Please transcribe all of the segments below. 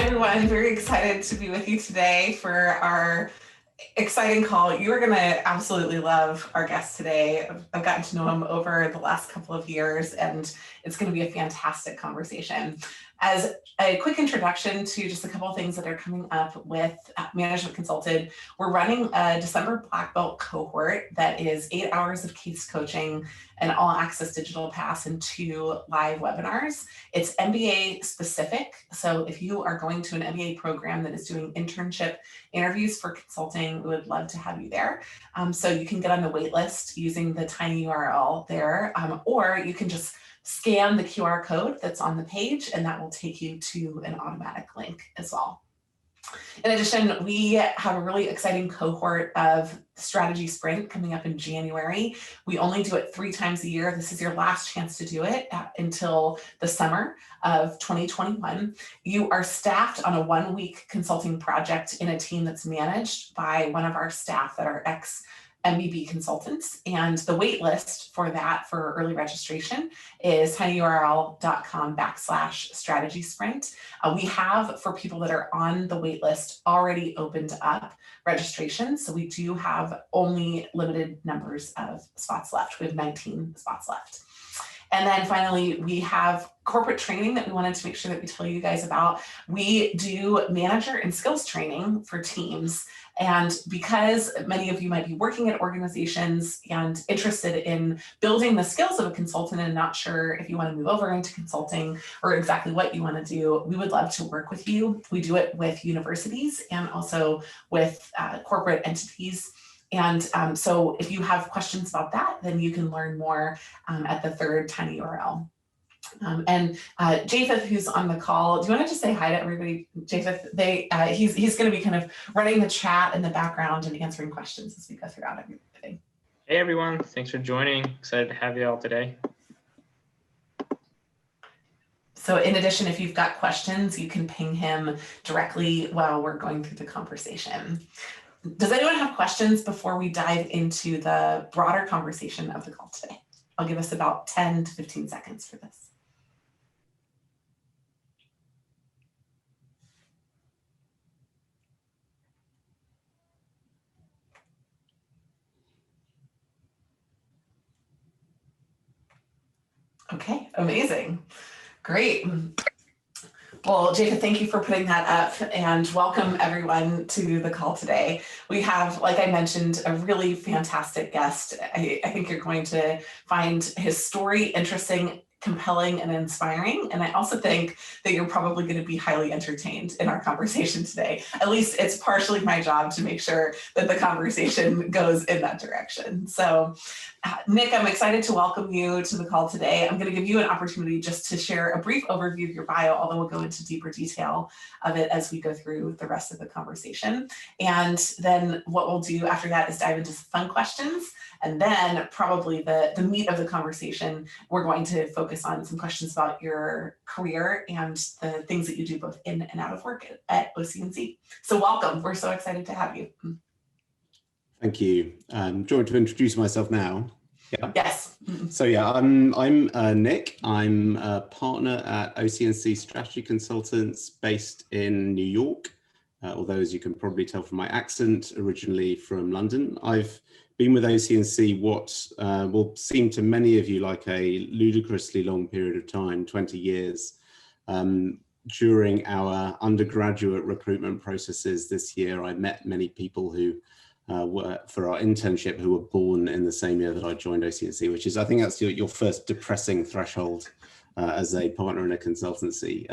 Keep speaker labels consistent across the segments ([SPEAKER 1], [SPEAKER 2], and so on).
[SPEAKER 1] everyone. Very excited to be with you today for our exciting call. You are going to absolutely love our guest today. I've gotten to know him over the last couple of years, and it's going to be a fantastic conversation. As a quick introduction to just a couple of things that are coming up with Management Consulted, we're running a December Black Belt cohort that is 8 hours of case coaching, an all-access digital pass, and 2 live webinars. It's MBA specific, so if you are going to an MBA program that is doing internship interviews for consulting, we would love to have you there. So you can get on the wait list using the tiny URL there, or you can just scan the QR code that's on the page, and that will take you to an automatic link as well. In addition, we have a really exciting cohort of Strategy Sprint coming up in January. We only do it 3 times a year. This is your last chance to do it until the summer of 2021. You are staffed on a 1-week consulting project in a team that's managed by one of our staff that are ex-MBB consultants, and the wait list for that for early registration is tinyurl.com/strategy sprint. We have, for people that are on the wait list, already opened up registration, so we do have only limited numbers of spots left. We have 19 spots left. And then finally, we have corporate training that we wanted to make sure that we tell you guys about. We do manager and skills training for teams. And because many of you might be working at organizations and interested in building the skills of a consultant and not sure if you want to move over into consulting or exactly what you want to do, we would love to work with you. We do it with universities and also with corporate entities. And so if you have questions about that, then you can learn more at the 3rd tiny URL. And Japheth, who's on the call, do you want to just say hi to everybody? Japheth, he's going to be kind of running the chat in the background and answering questions as we go throughout everything.
[SPEAKER 2] Hey everyone, thanks for joining. Excited to have you all today.
[SPEAKER 1] So in addition, if you've got questions, you can ping him directly while we're going through the conversation. Does anyone have questions before we dive into the broader conversation of the call today? I'll give us about 10 to 15 seconds for this. Okay, amazing. Great. Well, Jacob, thank you for putting that up, and welcome everyone to the call today. We have, like I mentioned, a really fantastic guest. I think you're going to find his story interesting, compelling, and inspiring. And I also think that you're probably going to be highly entertained in our conversation today. At least it's partially my job to make sure that the conversation goes in that direction. So Nick, I'm excited to welcome you to the call today. I'm going to give you an opportunity just to share a brief overview of your bio, although we'll go into deeper detail of it as we go through the rest of the conversation. And then what we'll do after that is dive into some fun questions. And then probably the meat of the conversation, we're going to focus on some questions about your career and the things that you do both in and out of work at OC&C. So welcome. We're so excited to have you.
[SPEAKER 3] Thank you. Do you want to introduce myself now?
[SPEAKER 1] Yeah. Yes.
[SPEAKER 3] So yeah, I'm Nick. I'm a partner at OC&C Strategy Consultants based in New York, although as you can probably tell from my accent, originally from London. I've been with OC&C what will seem to many of you like a ludicrously long period of time, 20 years. During our undergraduate recruitment processes this year, I met many people who were for our internship who were born in the same year that I joined OC&C, which is, I think that's your first depressing threshold as a partner in a consultancy.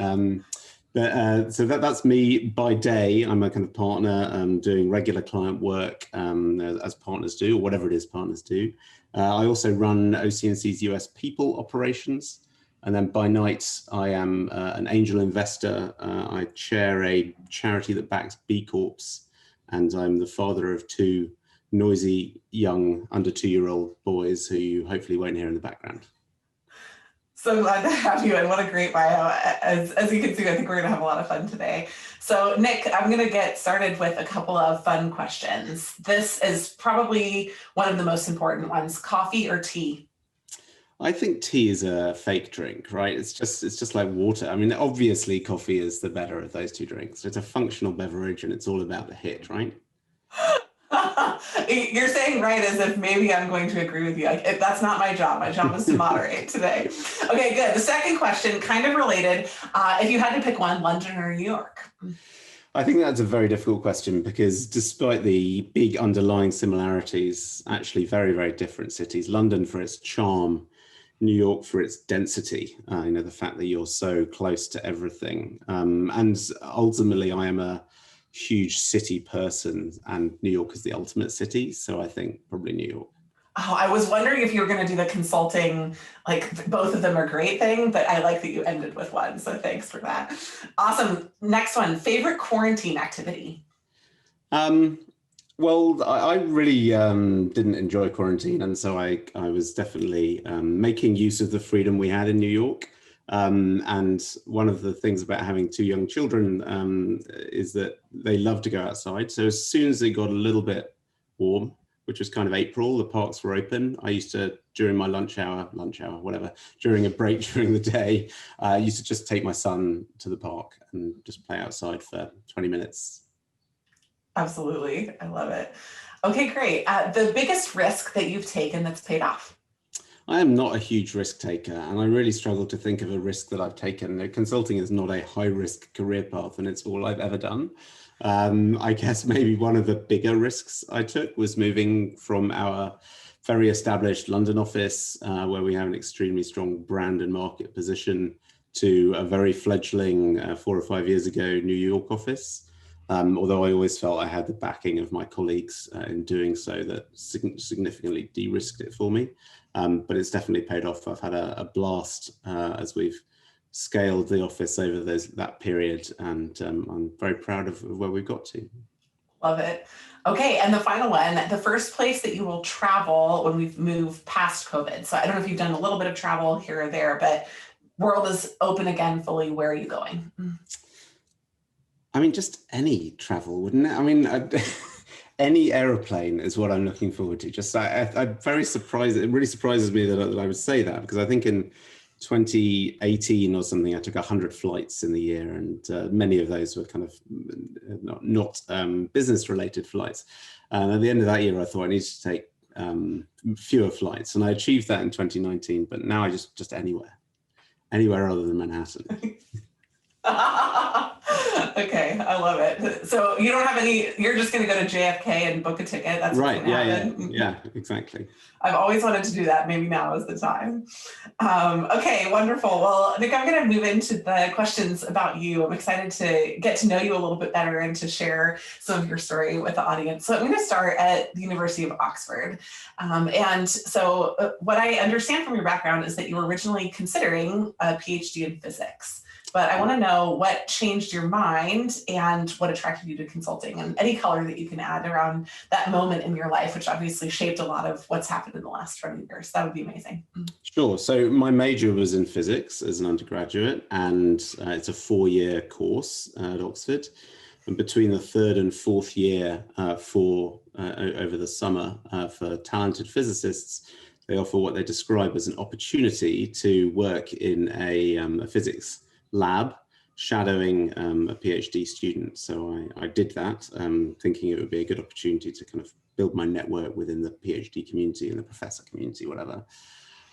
[SPEAKER 3] So that's me by day. I'm a kind of partner doing regular client work as partners do, or whatever it is partners do. I also run OC&C's US people operations. And then by night, I am an angel investor. I chair a charity that backs B Corps. And I'm the father of 2 noisy, young, under 2-year-old boys who you hopefully won't hear in the background.
[SPEAKER 1] So glad to have you, and what a great bio. As you can see, I think we're going to have a lot of fun today. So Nick, I'm going to get started with a couple of fun questions. This is probably one of the most important ones. Coffee or tea?
[SPEAKER 3] I think tea is a fake drink, right? It's just like water. I mean, obviously coffee is the better of those two drinks. It's a functional beverage and it's all about the hit, right?
[SPEAKER 1] You're saying right as if maybe I'm going to agree with you. That's not my job. My job is to moderate today. Okay, good. The second question, kind of related. If you had to pick one, London or New York?
[SPEAKER 3] I think that's a very difficult question because despite the big underlying similarities, actually very, very different cities. London for its charm, New York for its density, the fact that you're so close to everything. And ultimately, I am a huge city person and New York is the ultimate city. So I think probably New York.
[SPEAKER 1] Oh, I was wondering if you were going to do the consulting, like both of them are great thing, but I like that you ended with one. So thanks for that. Awesome. Next one, favorite quarantine activity?
[SPEAKER 3] Well, I really didn't enjoy quarantine. And so I was definitely making use of the freedom we had in New York. And one of the things about having two young children is that they love to go outside. So as soon as it got a little bit warm, which was kind of April, the parks were open. I used to, during my lunch hour, whatever, during a break during the day, I used to just take my son to the park and just play outside for 20 minutes.
[SPEAKER 1] Absolutely. I love it. Okay, great. The biggest risk that you've taken that's paid off?
[SPEAKER 3] I am not a huge risk taker, and I really struggle to think of a risk that I've taken. Consulting is not a high risk career path, and it's all I've ever done. I guess maybe one of the bigger risks I took was moving from our very established London office, where we have an extremely strong brand and market position, to a very fledgling 4 or 5 years ago New York office. Although I always felt I had the backing of my colleagues in doing so, that significantly de-risked it for me. But it's definitely paid off. I've had a blast as we've scaled the office over that period, and I'm very proud of where we've got to.
[SPEAKER 1] Love it. Okay, and the final one, the first place that you will travel when we've moved past COVID. So I don't know if you've done a little bit of travel here or there, but world is open again fully. Where are you going?
[SPEAKER 3] I mean, just any travel, wouldn't it? I mean, any aeroplane is what I'm looking forward to. Just I'm very surprised. It really surprises me that I would say that, because I think in 2018 or something, I took 100 flights in the year, and many of those were kind of not business related flights. And at the end of that year, I thought I needed to take fewer flights, and I achieved that in 2019. But now I just anywhere other than Manhattan.
[SPEAKER 1] Okay, I love it. So you don't have any, you're just going to go to JFK and book a ticket. That's
[SPEAKER 3] right. Yeah, exactly.
[SPEAKER 1] I've always wanted to do that. Maybe now is the time. Okay, wonderful. Well, Nick, I'm going to move into the questions about you. I'm excited to get to know you a little bit better and to share some of your story with the audience. So I'm going to start at the University of Oxford. And so what I understand from your background is that you were originally considering a PhD in physics. But I want to know what changed your mind and what attracted you to consulting, and any color that you can add around that moment in your life, which obviously shaped a lot of what's happened in the last 20 years. That would be amazing.
[SPEAKER 3] Sure. So my major was in physics as an undergraduate, and it's a 4-year course at Oxford. And between the 3rd and 4th year over the summer for talented physicists, they offer what they describe as an opportunity to work in a physics lab shadowing a PhD student. So I did that, thinking it would be a good opportunity to kind of build my network within the PhD community and the professor community, whatever.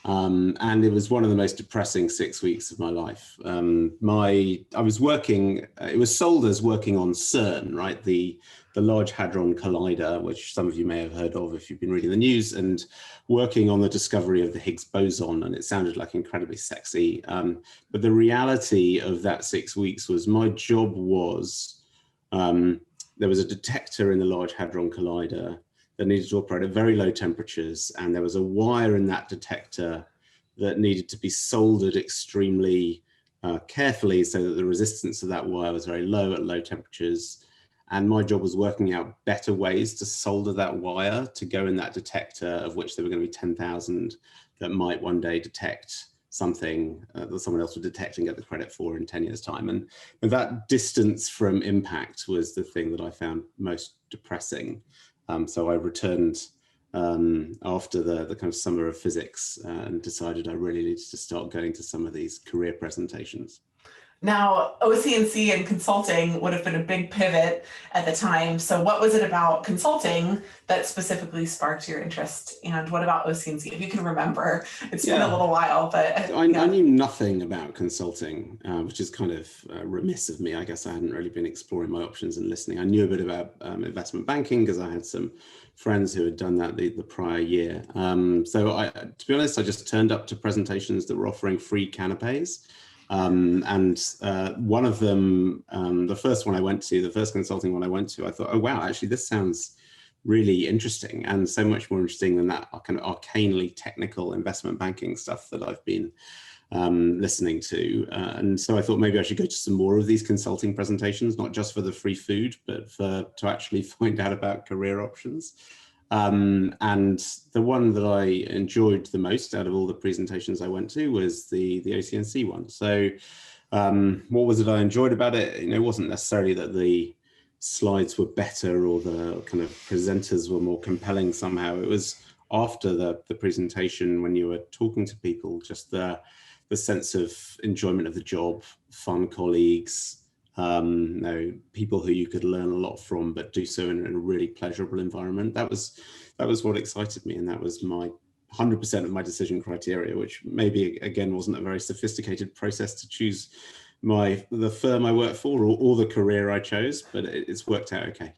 [SPEAKER 3] And it was one of the most depressing 6 weeks of my life. I was working, it was sold as working on CERN, right? The Large Hadron Collider, which some of you may have heard of if you've been reading the news, and working on the discovery of the Higgs boson. And it sounded like incredibly sexy. But the reality of that 6 weeks was my job was, there was a detector in the Large Hadron Collider that needed to operate at very low temperatures, and there was a wire in that detector that needed to be soldered extremely carefully so that the resistance of that wire was very low at low temperatures. And my job was working out better ways to solder that wire to go in that detector, of which there were going to be 10,000 that might one day detect something that someone else would detect and get the credit for in 10 years' time. And that distance from impact was the thing that I found most depressing. So I returned after the kind of summer of physics, and decided I really needed to start going to some of these career presentations.
[SPEAKER 1] Now, OC&C and consulting would have been a big pivot at the time. So what was it about consulting that specifically sparked your interest? And what about OC&C? If you can remember, it's been a little while, but
[SPEAKER 3] I knew nothing about consulting, which is kind of remiss of me. I guess I hadn't really been exploring my options and listening. I knew a bit about investment banking because I had some friends who had done that the prior year. So to be honest, I just turned up to presentations that were offering free canapes. And one of them, the first one I went to, the first consulting one I went to, I thought, oh, wow, actually, this sounds really interesting, and so much more interesting than that kind of arcanely technical investment banking stuff that I've been listening to. And so I thought maybe I should go to some more of these consulting presentations, not just for the free food, but to actually find out about career options. And the one that I enjoyed the most out of all the presentations I went to was the OC&C one. So what was it I enjoyed about it? It wasn't necessarily that the slides were better or the kind of presenters were more compelling somehow. It was after the presentation, when you were talking to people, just the sense of enjoyment of the job, fun colleagues, people who you could learn a lot from, but do so in a really pleasurable environment. That was what excited me, and that was my 100% of my decision criteria, which maybe again wasn't a very sophisticated process to choose the firm I work for or the career I chose, but it's worked out okay.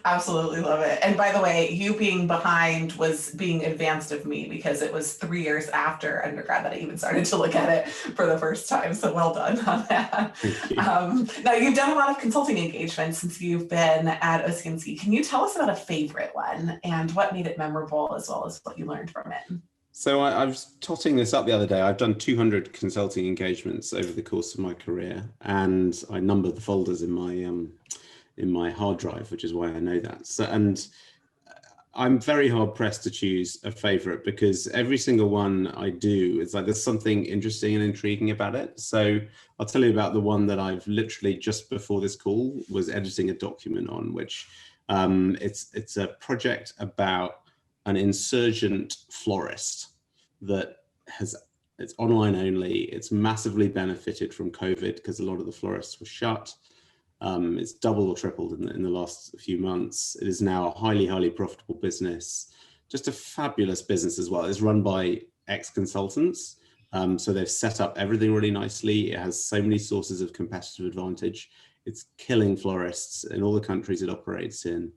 [SPEAKER 1] Absolutely love it. And by the way, you being behind was being advanced of me, because it was 3 years after undergrad that I even started to look at it for the first time. So well done on that. Now, you've done a lot of consulting engagements since you've been at OC&C. Can you tell us about a favorite one and what made it memorable, as well as what you learned from it?
[SPEAKER 3] So I was totting this up the other day. I've done 200 consulting engagements over the course of my career, and I numbered the folders in my hard drive, which is why I know that. So, and I'm very hard pressed to choose a favorite, because every single one I do, it's like there's something interesting and intriguing about it. So I'll tell you about the one that I've literally just before this call was editing a document on, which it's a project about an insurgent florist that it's online only. It's massively benefited from COVID because a lot of the florists were shut. It's doubled or tripled in the last few months. It is now a highly, highly profitable business, just a fabulous business as well. It's run by ex-consultants. So they've set up everything really nicely. It has so many sources of competitive advantage. It's killing florists in all the countries it operates in.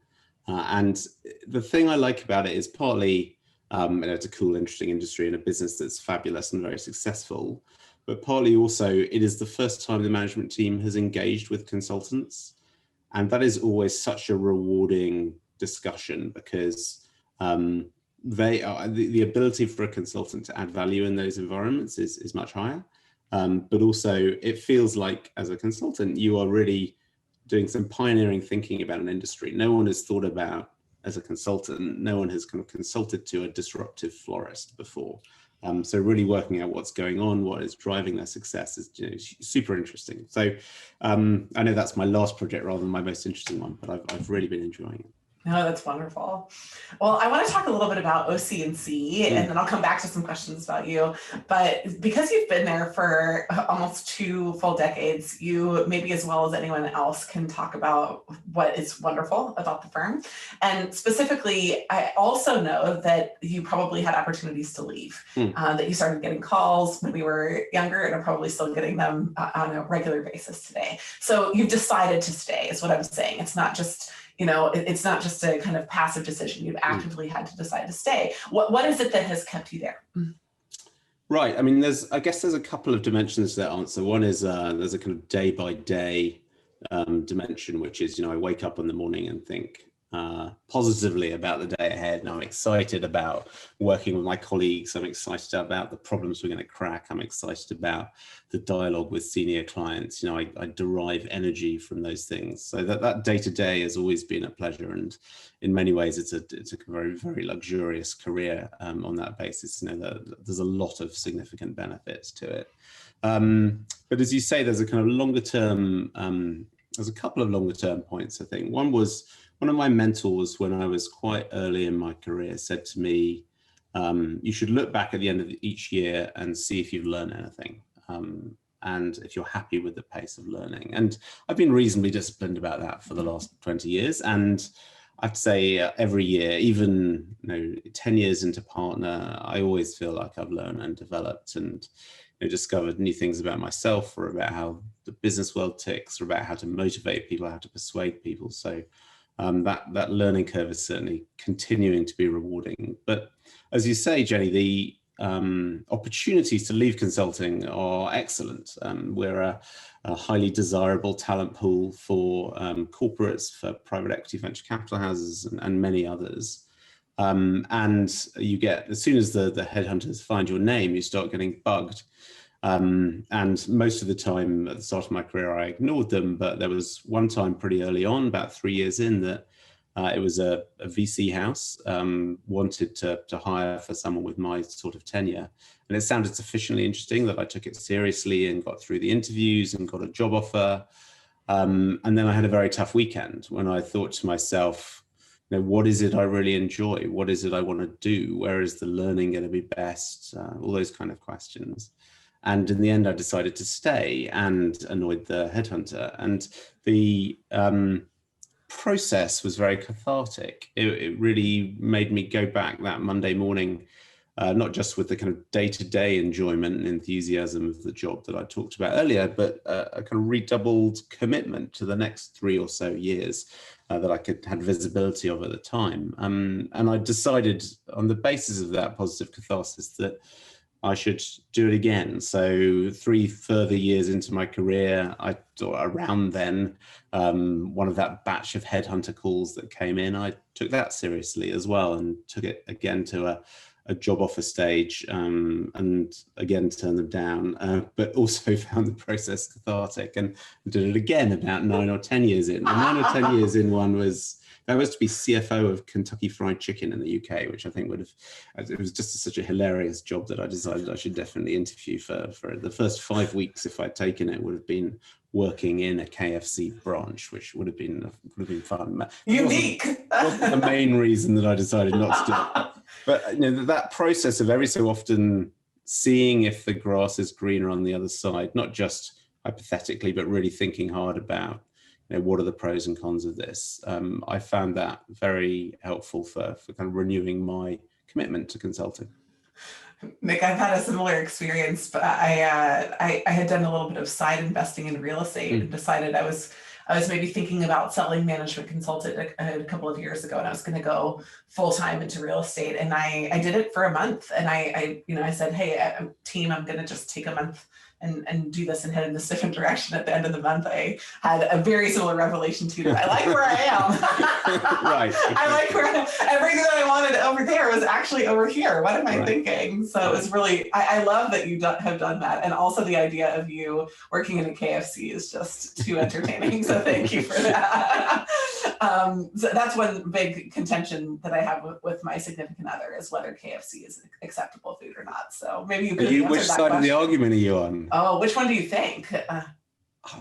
[SPEAKER 3] And the thing I like about it is partly, it's a cool, interesting industry and a business that's fabulous and very successful. But partly also, it is the first time the management team has engaged with consultants. And that is always such a rewarding discussion, because the ability for a consultant to add value in those environments is much higher. But also, it feels like as a consultant, you are really doing some pioneering thinking about an industry. No one has thought about, as a consultant, no one has kind of consulted to a disruptive florist before. So really working out what's going on, what is driving their success is super interesting. So I know that's my last project rather than my most interesting one, but I've really been enjoying it.
[SPEAKER 1] No, that's wonderful. Well, I want to talk a little bit about OC&C, and then I'll come back to some questions about you. But because you've been there for almost 2 full decades, you maybe as well as anyone else can talk about what is wonderful about the firm. And specifically, I also know that you probably had opportunities to leave, that you started getting calls when we were younger and are probably still getting them on a regular basis today. So you've decided to stay, is what I'm saying. It's not just it's not just a kind of passive decision. You've actively had to decide to stay. What is it that has kept you there?
[SPEAKER 3] Right. I mean, I guess there's a couple of dimensions to that answer. One is there's a kind of day by day dimension, which is, I wake up in the morning and think positively about the day ahead, and I'm excited about working with my colleagues. I'm excited about the problems we're going to crack. I'm excited about the dialogue with senior clients. I derive energy from those things. So that day to day has always been a pleasure, and in many ways it's a very, very luxurious career on that basis. There's a lot of significant benefits to it. But as you say, there's a kind of longer term. There's a couple of longer term points, I think. One was one of my mentors, when I was quite early in my career, said to me, you should look back at the end of each year and see if you've learned anything. And if you're happy with the pace of learning. And I've been reasonably disciplined about that for the last 20 years. And I'd say every year, even 10 years into partner, I always feel like I've learned and developed and discovered new things about myself, or about how the business world ticks, or about how to motivate people, how to persuade people. So that learning curve is certainly continuing to be rewarding. But as you say, Jenny, the opportunities to leave consulting are excellent. We're a highly desirable talent pool for corporates, for private equity, venture capital houses, and many others. And you get, as soon as the headhunters find your name, you start getting bugged. And most of the time at the start of my career, I ignored them. But there was one time pretty early on, about 3 years in, that it was a VC house wanted to hire for someone with my sort of tenure. And it sounded sufficiently interesting that I took it seriously and got through the interviews and got a job offer. And then I had a very tough weekend when I thought to myself, what is it I really enjoy? What is it I want to do? Where is the learning going to be best? All those kind of questions. And in the end, I decided to stay and annoyed the headhunter. And the process was very cathartic. It really made me go back that Monday morning, not just with the kind of day-to-day enjoyment and enthusiasm of the job that I talked about earlier, but a kind of redoubled commitment to the next 3 or so years that I had visibility of at the time. And I decided on the basis of that positive catharsis that I should do it again. So 3 further years into my career, I thought around then, one of that batch of headhunter calls that came in, I took that seriously as well and took it again to a job offer stage, and again turned them down, but also found the process cathartic and did it again about 9 or 10 years in. And 9 or 10 years in, that was to be CFO of Kentucky Fried Chicken in the UK, which I think it was just such a hilarious job that I decided I should definitely interview for the first 5 weeks. If I'd taken it, would have been working in a KFC branch, which would have been fun.
[SPEAKER 1] Unique.
[SPEAKER 3] Wasn't the main reason that I decided not to do it. But that process of every so often seeing if the grass is greener on the other side, not just hypothetically, but really thinking hard about what are the pros and cons of this. I found that very helpful for kind of renewing my commitment to consulting.
[SPEAKER 1] Nick, I've had a similar experience, but I had done a little bit of side investing in real estate and decided I was maybe thinking about selling management consultant a couple of years ago, and I was going to go full time into real estate. And I did it for a month, and I said, hey, team, I'm going to just take a month and do this and head in this different direction. At the end of the month, I had a very similar revelation to that. I like where I am.
[SPEAKER 3] Right.
[SPEAKER 1] I like where everything that I wanted over there was actually over here. What am I thinking? So it was really, I love that you have done that. And also the idea of you working in a KFC is just too entertaining. So thank you for that. So that's one big contention that I have with my significant other, is whether KFC is acceptable food or not. So maybe you could
[SPEAKER 3] which side of the argument are you on?
[SPEAKER 1] Oh, which one do you think?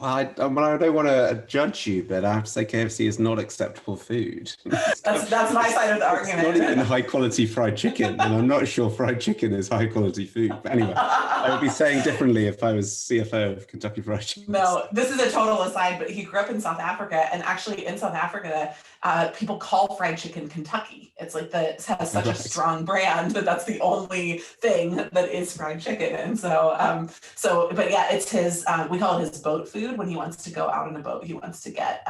[SPEAKER 3] I don't want to judge you, but I have to say KFC is not acceptable food.
[SPEAKER 1] That's my side of the argument.
[SPEAKER 3] It's not even high quality fried chicken, and I'm not sure fried chicken is high quality food. But anyway, I would be saying differently if I was CFO of Kentucky Fried Chicken.
[SPEAKER 1] No, this is a total aside, but he grew up in South Africa, and actually in South Africa, people call fried chicken Kentucky. It's like it has such a strong brand that's the only thing that is fried chicken. And but yeah, it's his. We call it his boat food. When he wants to go out on a boat, he wants to get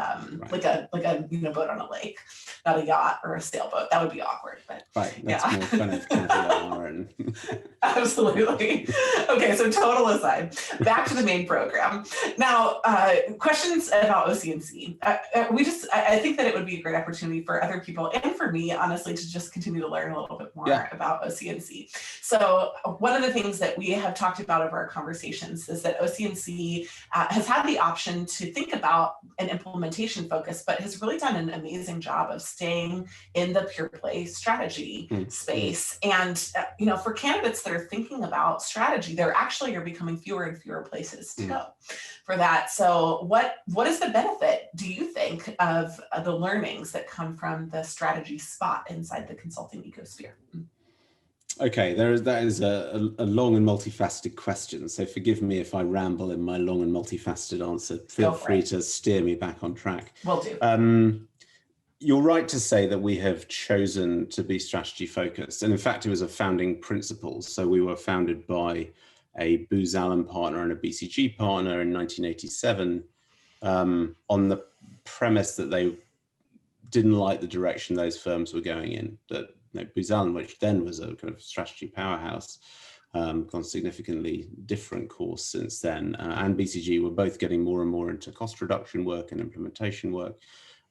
[SPEAKER 1] like a boat on a lake, not a yacht or a sailboat. That would be awkward, but
[SPEAKER 3] that's more kind of
[SPEAKER 1] absolutely. Okay, so total aside, back to the main program. Now, questions about OC&C. I think that it would be a great opportunity for other people and for me, honestly, to just continue to learn a little bit more about OC&C. So one of the things that we have talked about over our conversations is that OC&C has had had the option to think about an implementation focus, but has really done an amazing job of staying in the pure play strategy space. And for candidates that are thinking about strategy, there actually are becoming fewer and fewer places to go for that. So what is the benefit, do you think, of the learnings that come from the strategy spot inside the consulting ecosphere?
[SPEAKER 3] Okay, that is a long and multifaceted question. So forgive me if I ramble in my long and multifaceted answer. Feel free to steer me back on track.
[SPEAKER 1] Will do.
[SPEAKER 3] You're right to say that we have chosen to be strategy focused. And in fact, it was a founding principle. So we were founded by a Booz Allen partner and a BCG partner in 1987 on the premise that they didn't like the direction those firms were going in. That Booz Allen, which then was a kind of strategy powerhouse, gone significantly different course since then, and BCG were both getting more and more into cost reduction work and implementation work.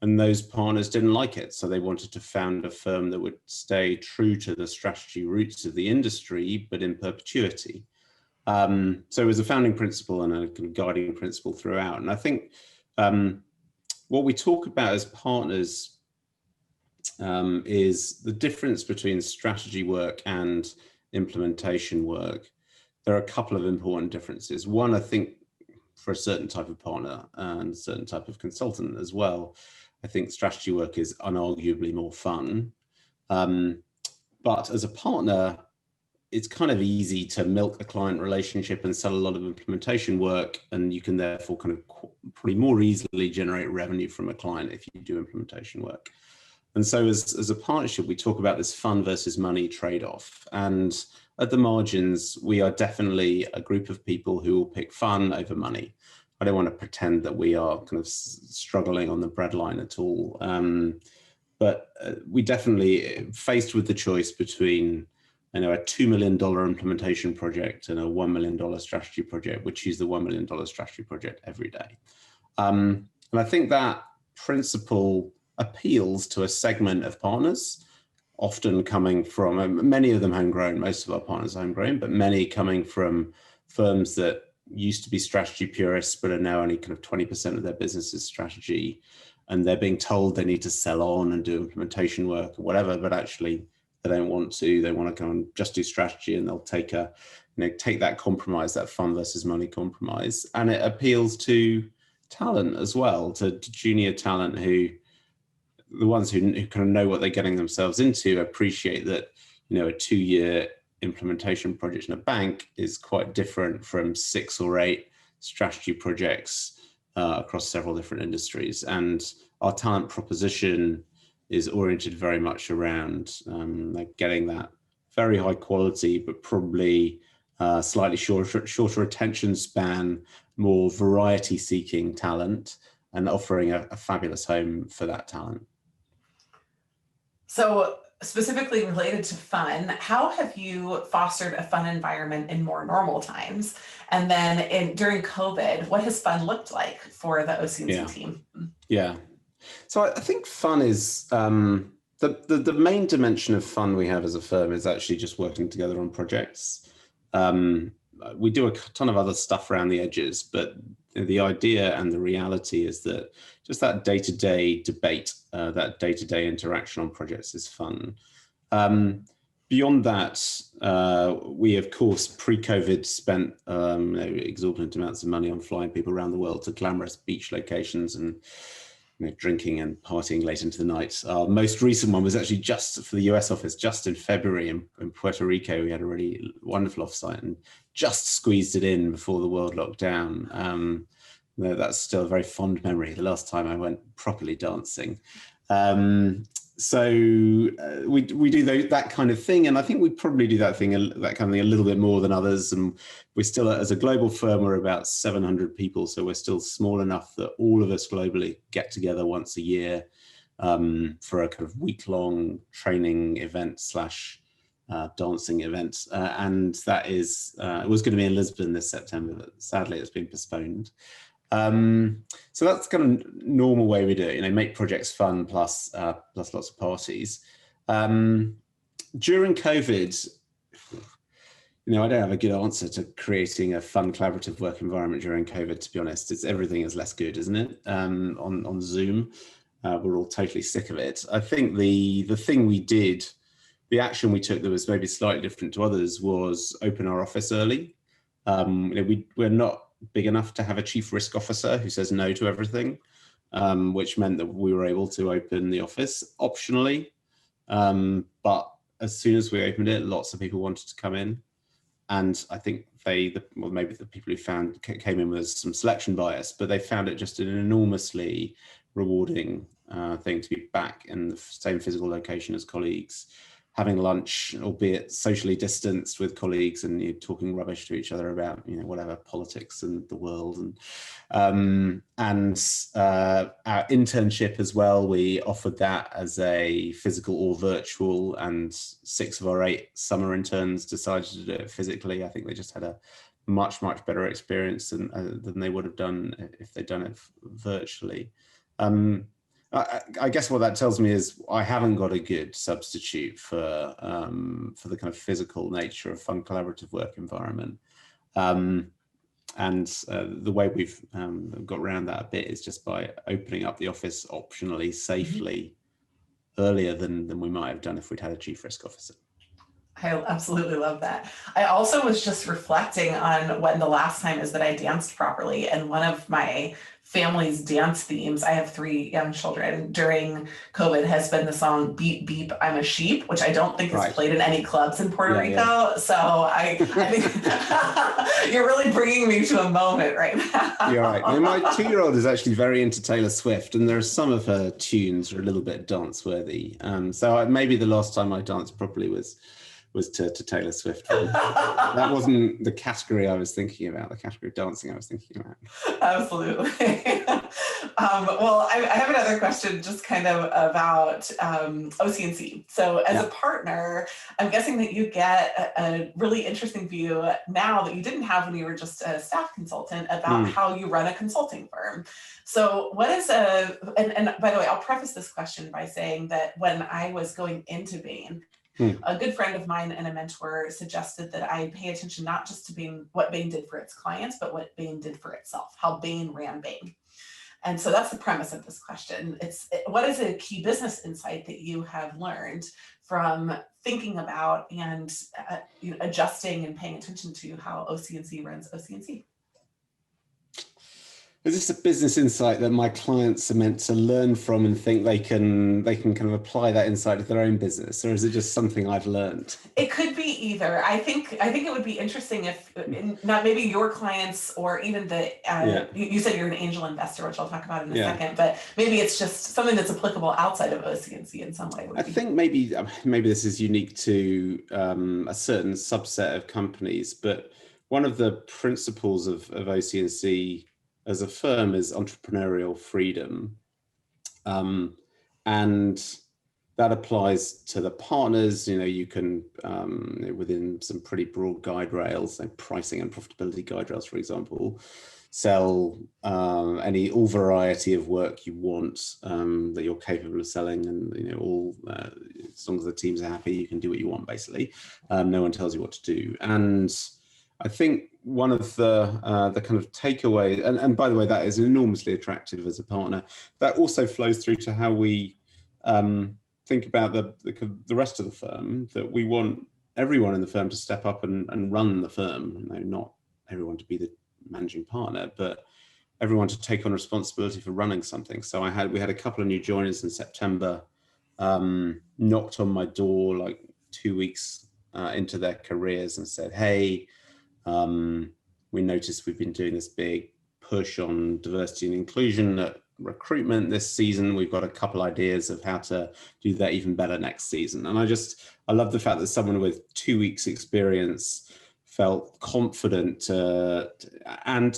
[SPEAKER 3] And those partners didn't like it. So they wanted to found a firm that would stay true to the strategy roots of the industry, but in perpetuity. So it was a founding principle and a kind of guiding principle throughout. And I think what we talk about as partners is the difference between strategy work and implementation work. There are a couple of important differences. One, I think, for a certain type of partner and a certain type of consultant as well, I think strategy work is unarguably more fun. But as a partner, it's kind of easy to milk a client relationship and sell a lot of implementation work, and you can therefore kind of probably more easily generate revenue from a client if you do implementation work. And so as a partnership, we talk about this fun versus money trade-off. And at the margins, we are definitely a group of people who will pick fun over money. I don't want to pretend that we are kind of struggling on the breadline at all. But we definitely, faced with the choice between a $2 million implementation project and a $1 million strategy project, we choose the $1 million strategy project every day. And I think that principle appeals to a segment of partners, often coming from, many of them homegrown, most of our partners are homegrown, but many coming from firms that used to be strategy purists, but are now only kind of 20% of their business is strategy. And they're being told they need to sell on and do implementation work or whatever, but actually they don't want to. They want to come and just do strategy, and they'll take that compromise, that fun versus money compromise. And it appeals to talent as well, to junior talent who, the ones who kind of know what they're getting themselves into, appreciate that, a 2-year implementation project in a bank is quite different from 6 or 8 strategy projects across several different industries. And our talent proposition is oriented very much around getting that very high quality, but probably slightly shorter attention span, more variety seeking talent, and offering a fabulous home for that talent.
[SPEAKER 1] So specifically related to fun, how have you fostered a fun environment in more normal times? And then during COVID, what has fun looked like for the OC&C team?
[SPEAKER 3] Yeah. So I think fun is, the main dimension of fun we have as a firm is actually just working together on projects. We do a ton of other stuff around the edges, but the idea and the reality is that just that day-to-day debate, that day-to-day interaction on projects is fun. Beyond that, we, of course, pre-COVID spent exorbitant amounts of money on flying people around the world to glamorous beach locations and drinking and partying late into the night. Our most recent one was actually just for the US office, just in February in Puerto Rico. We had a really wonderful offsite and just squeezed it in before the world locked down. That's still a very fond memory, the last time I went properly dancing. So we do that kind of thing, and I think we probably do that kind of thing a little bit more than others. And we're still, as a global firm, we're about 700 people, so we're still small enough that all of us globally get together once a year for a kind of week-long training event / dancing event, and that is it was going to be in Lisbon this September, but sadly it's been postponed. So that's kind of normal way we do it, make projects fun plus lots of parties. During COVID, I don't have a good answer to creating a fun, collaborative work environment during COVID, to be honest. Everything is less good, isn't it? On Zoom, we're all totally sick of it. I think the thing we did, the action we took that was maybe slightly different to others, was open our office early. We're not big enough to have a chief risk officer who says no to everything, which meant that we were able to open the office optionally. But as soon as we opened it, lots of people wanted to come in. And I think maybe the people who came in with some selection bias, but they found it just an enormously rewarding thing to be back in the same physical location as colleagues, having lunch, albeit socially distanced, with colleagues, and talking rubbish to each other about whatever, politics and the world. And our internship as well, we offered that as a physical or virtual, and 6 of our 8 summer interns decided to do it physically. I think they just had a much better experience than they would have done if they'd done it virtually. I guess what that tells me is I haven't got a good substitute for the kind of physical nature of fun, collaborative work environment. And the way we've got around that a bit is just by opening up the office optionally, safely, earlier than we might have done if we'd had a chief risk officer.
[SPEAKER 1] I absolutely love that. I also was just reflecting on when the last time is that I danced properly, and one of my family's dance themes, I have 3 young children, during COVID has been the song Beep Beep I'm a Sheep, which I don't think is played in any clubs in Puerto Rico. Yeah. So I think you're really bringing me to a moment right now.
[SPEAKER 3] You're right. I mean, my 2-year-old is actually very into Taylor Swift, and there are some of her tunes are a little bit dance worthy. So maybe the last time I danced properly was to Taylor Swift. That wasn't the category I was thinking about, the category of dancing I was thinking about.
[SPEAKER 1] Absolutely. Well, I have another question just kind of about OC&C. So as a partner, I'm guessing that you get a really interesting view now that you didn't have when you were just a staff consultant about how you run a consulting firm. So what is and by the way, I'll preface this question by saying that when I was going into Bain, a good friend of mine and a mentor suggested that I pay attention not just to what Bain did for its clients, but what Bain did for itself, how Bain ran Bain. And so that's the premise of this question. What is a key business insight that you have learned from thinking about and adjusting and paying attention to how OC&C runs OC&C?
[SPEAKER 3] Is this a business insight that my clients are meant to learn from and think they can kind of apply that insight to their own business, or is it just something I've learned?
[SPEAKER 1] It could be either. I think it would be interesting if not maybe your clients, or even you said you're an angel investor, which I'll talk about in a second, but maybe it's just something that's applicable outside of OC&C in some way. I
[SPEAKER 3] think maybe this is unique to a certain subset of companies, but one of the principles of OC&C as a firm is entrepreneurial freedom. And that applies to the partners. You can, within some pretty broad guide rails, like pricing and profitability guide rails, for example, sell all variety of work you want that you're capable of selling, and as long as the teams are happy, you can do what you want, basically. No one tells you what to do. And I think one of the kind of takeaways, and by the way, that is enormously attractive as a partner. That also flows through to how we think about the rest of the firm, that we want everyone in the firm to step up and run the firm. Not everyone to be the managing partner, but everyone to take on responsibility for running something. So we had a couple of new joiners in September, knocked on my door like 2 weeks into their careers and said, hey, we noticed we've been doing this big push on diversity and inclusion at recruitment this season. We've got a couple ideas of how to do that even better next season. And I love the fact that someone with 2 weeks experience felt confident and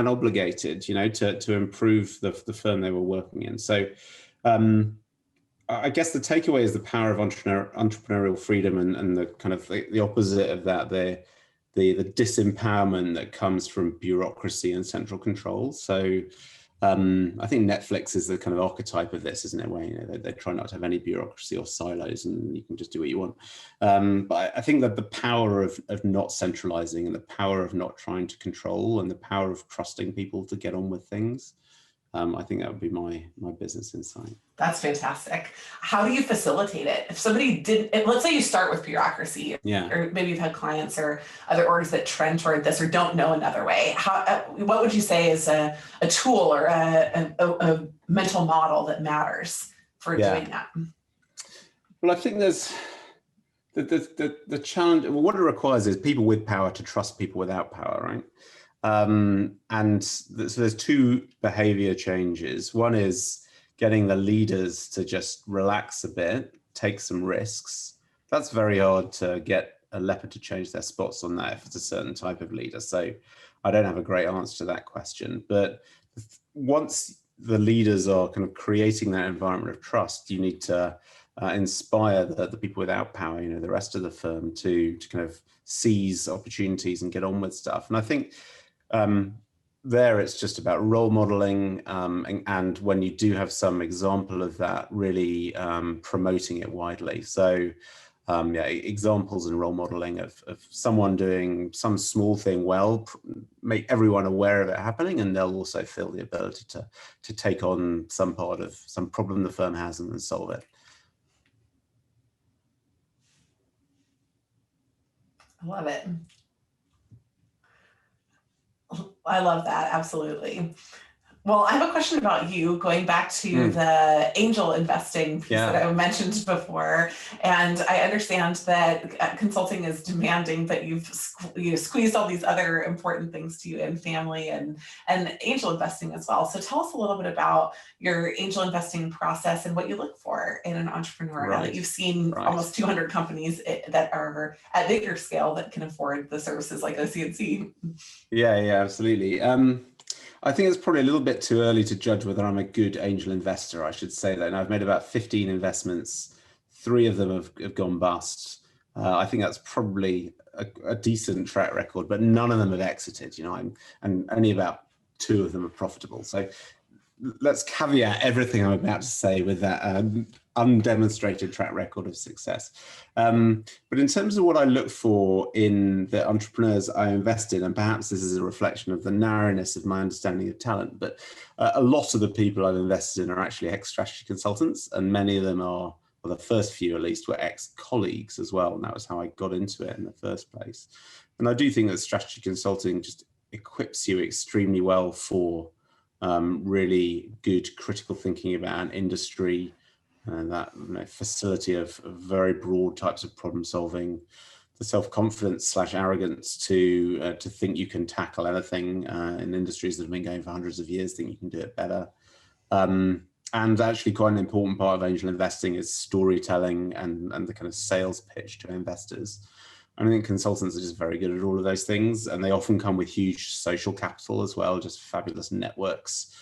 [SPEAKER 3] obligated, to improve the firm they were working in. So I guess the takeaway is the power of entrepreneurial freedom, and the kind of the opposite of that, the disempowerment that comes from bureaucracy and central control. So I think Netflix is the kind of archetype of this, isn't it? Where they try not to have any bureaucracy or silos, and you can just do what you want. But I think that the power of not centralizing, and the power of not trying to control, and the power of trusting people to get on with things, I think that would be my business insight.
[SPEAKER 1] That's fantastic. How do you facilitate it? If somebody didn't, let's say you start with bureaucracy, or maybe you've had clients or other orgs that trend toward this or don't know another way. What would you say is a tool or a mental model that matters for doing that?
[SPEAKER 3] Well, I think there's the challenge. Well, what it requires is people with power to trust people without power, right? So there's two behavior changes. One is getting the leaders to just relax a bit, take some risks. That's very hard to get a leopard to change their spots on that if it's a certain type of leader. So I don't have a great answer to that question. But once the leaders are kind of creating that environment of trust, you need to inspire the people without power, the rest of the firm to kind of seize opportunities and get on with stuff. And I think there it's just about role modeling, and when you do have some example of that, really promoting it widely. So examples and role modeling of someone doing some small thing well, make everyone aware of it happening, and they'll also feel the ability to take on some part of some problem the firm has and solve it.
[SPEAKER 1] I love it. I love that. Absolutely. Well, I have a question about you, going back to the angel investing piece that I mentioned before. And I understand that consulting is demanding, but you've squeezed all these other important things to you in family and angel investing as well. So tell us a little bit about your angel investing process and what you look for in an entrepreneur. Now that you've seen almost 200 companies that are at bigger scale that can afford the services like OC&C. Yeah,
[SPEAKER 3] absolutely. I think it's probably a little bit too early to judge whether I'm a good angel investor, I should say that. And I've made about 15 investments. 3 of them have gone bust. I think that's probably a decent track record, but none of them have exited, and only about 2 of them are profitable. So let's caveat everything I'm about to say with that undemonstrated track record of success. But in terms of what I look for in the entrepreneurs I invest in, and perhaps this is a reflection of the narrowness of my understanding of talent, but a lot of the people I've invested in are actually ex-strategy consultants, and many of them are, well, the first few at least, were ex-colleagues as well, and that was how I got into it in the first place. And I do think that strategy consulting just equips you extremely well for really good critical thinking about an industry, and that facility of very broad types of problem solving, the self-confidence / arrogance to think you can tackle anything in industries that have been going for hundreds of years, think you can do it better. And actually quite an important part of angel investing is storytelling and the kind of sales pitch to investors. And I think consultants are just very good at all of those things, and they often come with huge social capital as well, just fabulous networks,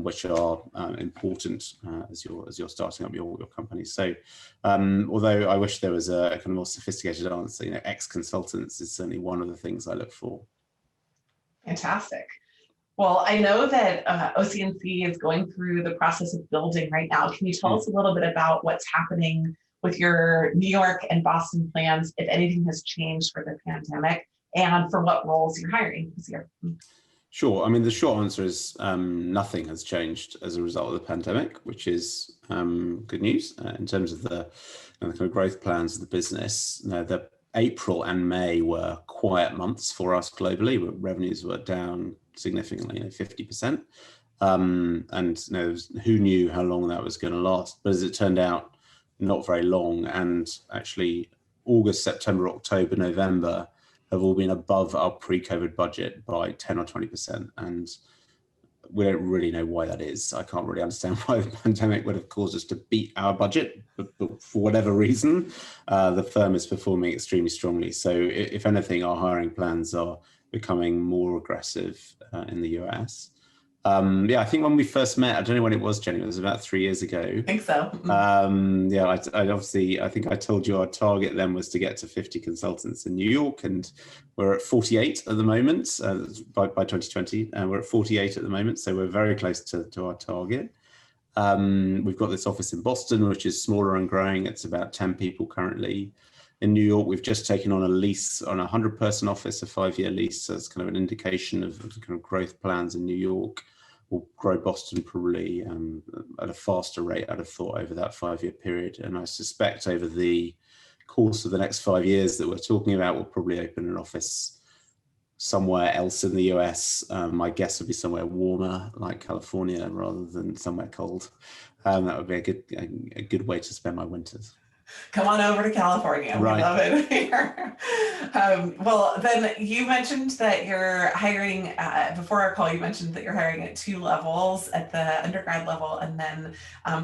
[SPEAKER 3] which are important as you're starting up your company. So although I wish there was a kind of more sophisticated answer, ex-consultants is certainly one of the things I look for.
[SPEAKER 1] Fantastic. Well, I know that OC&C is going through the process of building right now. Can you tell us a little bit about what's happening with your New York and Boston plans, if anything has changed for the pandemic, and for what roles you're hiring this year?
[SPEAKER 3] Sure. I mean, the short answer is nothing has changed as a result of the pandemic, which is good news in terms of the kind of growth plans of the business. The April and May were quiet months for us globally, where revenues were down significantly, 50%. And who knew how long that was going to last? But as it turned out, not very long. And actually, August, September, October, November have all been above our pre-COVID budget by 10 or 20%. And we don't really know why that is. I can't really understand why the pandemic would have caused us to beat our budget, but for whatever reason, the firm is performing extremely strongly. So if anything, our hiring plans are becoming more aggressive in the US. Yeah, I think when we first met, I don't know when it was, Jenny, it was about 3 years ago.
[SPEAKER 1] I think so.
[SPEAKER 3] Yeah, I think I told you our target then was to get to 50 consultants in New York, and we're at 48 at the moment, by 2020, and we're at 48 at the moment, so we're very close to our target. We've got this office in Boston, which is smaller and growing. It's about 10 people currently. In New York, we've just taken on a lease on a 100-person office, a 5-year lease. So it's kind of an indication of the kind of growth plans in New York. We'll grow Boston probably at a faster rate, I'd have thought, over that 5-year period. And I suspect over the course of the next 5 years that we're talking about, we'll probably open an office somewhere else in the US. My guess would be somewhere warmer, like California, rather than somewhere cold. That would be a good way to spend my winters.
[SPEAKER 1] Come on over to California.
[SPEAKER 3] Right.
[SPEAKER 1] We love it here. Well, then you mentioned that you're hiring, before our call, you mentioned that you're hiring at 2 levels, at the undergrad level, and then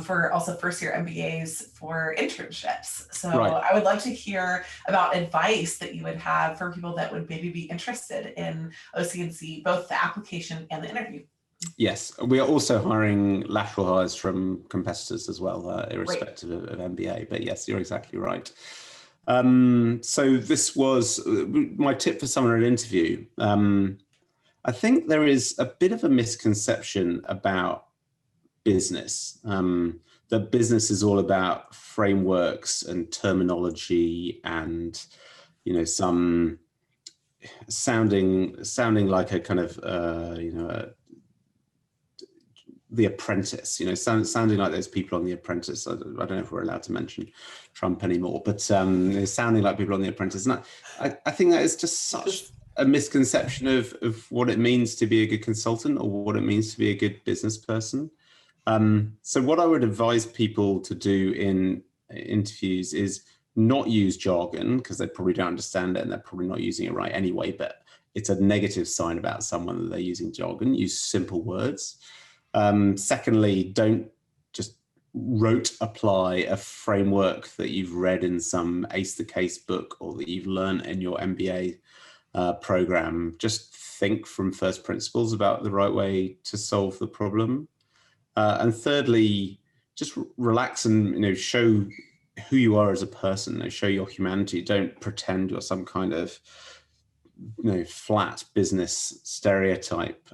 [SPEAKER 1] for also first-year MBAs for internships. So
[SPEAKER 3] Right.
[SPEAKER 1] I would love to hear about advice that you would have for people that would maybe be interested in OC&C, both the application and the interview.
[SPEAKER 3] Yes, we are also hiring lateral hires from competitors as well, irrespective of MBA. But yes, you're exactly right. So this was my tip for someone at an interview. I think there is a bit of a misconception about business. That business is all about frameworks and terminology and, some sounding like a kind of, The Apprentice, sounding like those people on The Apprentice. I don't know if we're allowed to mention Trump anymore, but sounding like people on The Apprentice. And I think that is just such a misconception of what it means to be a good consultant or what it means to be a good business person. So what I would advise people to do in interviews is not use jargon, because they probably don't understand it and they're probably not using it right anyway, but it's a negative sign about someone that they're using jargon. Use simple words. Secondly, don't just rote apply a framework that you've read in some Ace the Case book or that you've learned in your MBA program. Just think from first principles about the right way to solve the problem. And thirdly, just relax and show who you are as a person. Show your humanity. Don't pretend you're some kind of flat business stereotype,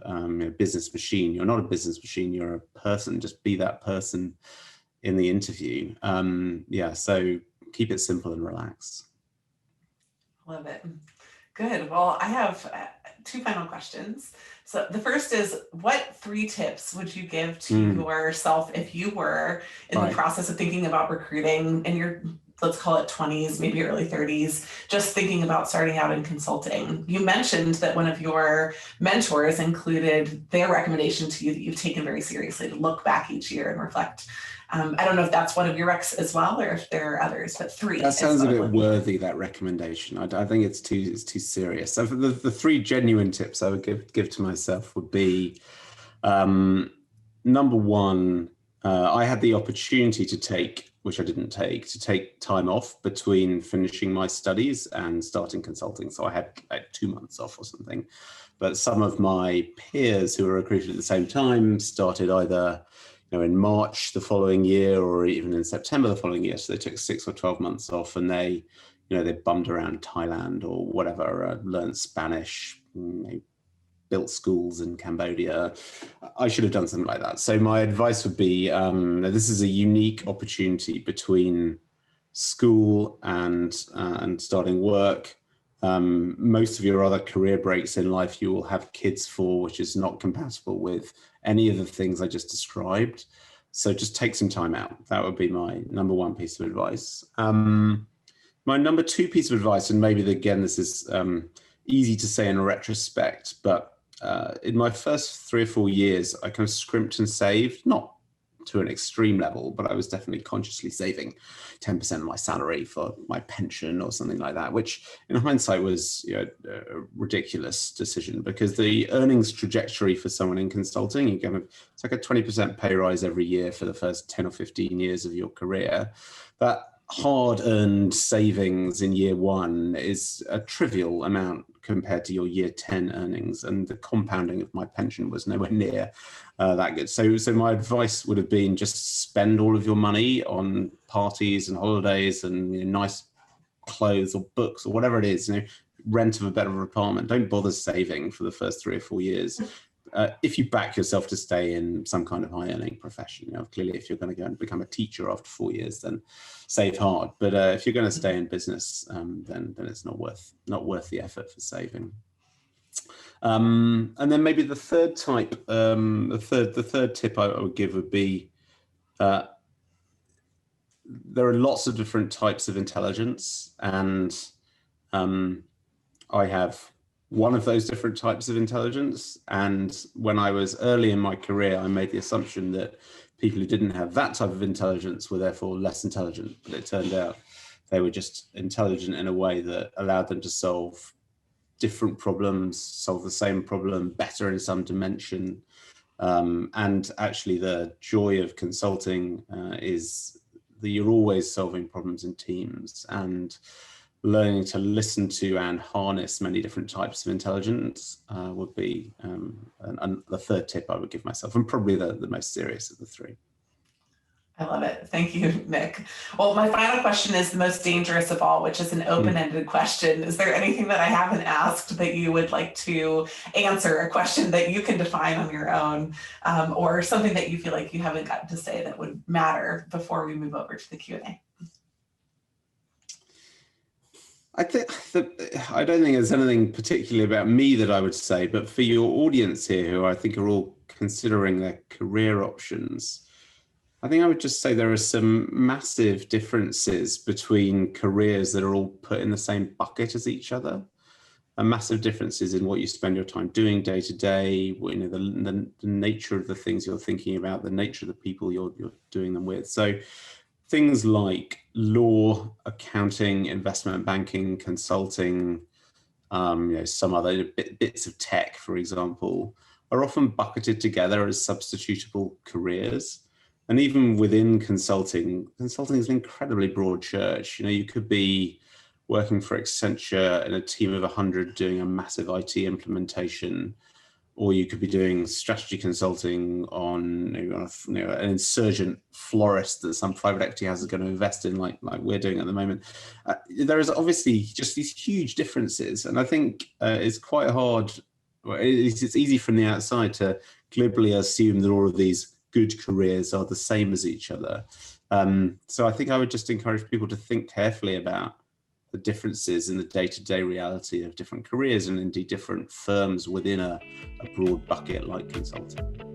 [SPEAKER 3] business machine. You're not a business machine, you're a person. Just be that person in the interview. So keep it simple and relaxed.
[SPEAKER 1] Love it. Good. Well, I have 2 final questions. So the first is, what 3 tips would you give to yourself if you were in the process of thinking about recruiting in your, let's call it 20s, maybe early 30s, just thinking about starting out in consulting? You mentioned that one of your mentors included their recommendation to you that you've taken very seriously, to look back each year and reflect. I don't know if that's one of your recs as well, or if there are others, but 3.
[SPEAKER 3] That sounds a bit worthy, that recommendation. I think it's too serious. So the 3 genuine tips I would give to myself would be, number 1, I had the opportunity to take, which I didn't take, time off between finishing my studies and starting consulting. So I had like 2 months off or something. But some of my peers who were recruited at the same time started either in March the following year or even in September the following year. So they took 6 or 12 months off, and they bummed around Thailand or whatever, learned Spanish, built schools in Cambodia. I should have done something like that. So my advice would be, this is a unique opportunity between school and starting work. Most of your other career breaks in life you will have kids for, which is not compatible with any of the things I just described. So just take some time out. That would be my number 1 piece of advice. My number 2 piece of advice, and maybe again this is easy to say in retrospect, but in my first 3 or 4 years, I kind of scrimped and saved, not to an extreme level, but I was definitely consciously saving 10% of my salary for my pension or something like that, which in hindsight was a ridiculous decision, because the earnings trajectory for someone in consulting, it's like a 20% pay rise every year for the first 10 or 15 years of your career. That hard-earned savings in year one is a trivial amount compared to your year 10 earnings, and the compounding of my pension was nowhere near that good. So my advice would have been just spend all of your money on parties and holidays and nice clothes or books or whatever it is, rent of a better apartment. Don't bother saving for the first 3 or 4 years. If you back yourself to stay in some kind of high earning profession, clearly if you're going to go and become a teacher after 4 years, then save hard. But if you're going to stay in business, then it's not worth the effort for saving. And then maybe the third type, the third tip I would give would be, there are lots of different types of intelligence, and I have one of those different types of intelligence. And when I was early in my career, I made the assumption that people who didn't have that type of intelligence were therefore less intelligent. But it turned out they were just intelligent in a way that allowed them to solve different problems, solve the same problem better in some dimension. And actually the joy of consulting is that you're always solving problems in teams, and learning to listen to and harness many different types of intelligence would be the third tip I would give myself, and probably the most serious of the three.
[SPEAKER 1] I love it. Thank you, Nick. Well, my final question is the most dangerous of all, which is an open-ended question. Is there anything that I haven't asked that you would like to answer, a question that you can define on your own, or something that you feel like you haven't gotten to say that would matter before we move over to the Q&A?
[SPEAKER 3] I don't think there's anything particularly about me that I would say, but for your audience here, who I think are all considering their career options, I think I would just say there are some massive differences between careers that are all put in the same bucket as each other, and massive differences in what you spend your time doing day to day, the nature of the things you're thinking about, the nature of the people you're doing them with. So things like law, accounting, investment banking, consulting, some other bits of tech, for example, are often bucketed together as substitutable careers. And even within consulting is an incredibly broad church. You could be working for Accenture in a team of 100 doing a massive IT implementation, or you could be doing strategy consulting on an insurgent florist that some private equity house is going to invest in, like we're doing at the moment. There is obviously just these huge differences, and I think it's quite hard. It's easy from the outside to glibly assume that all of these good careers are the same as each other. So I think I would just encourage people to think carefully about the differences in the day-to-day reality of different careers, and indeed different firms within a broad bucket like consulting.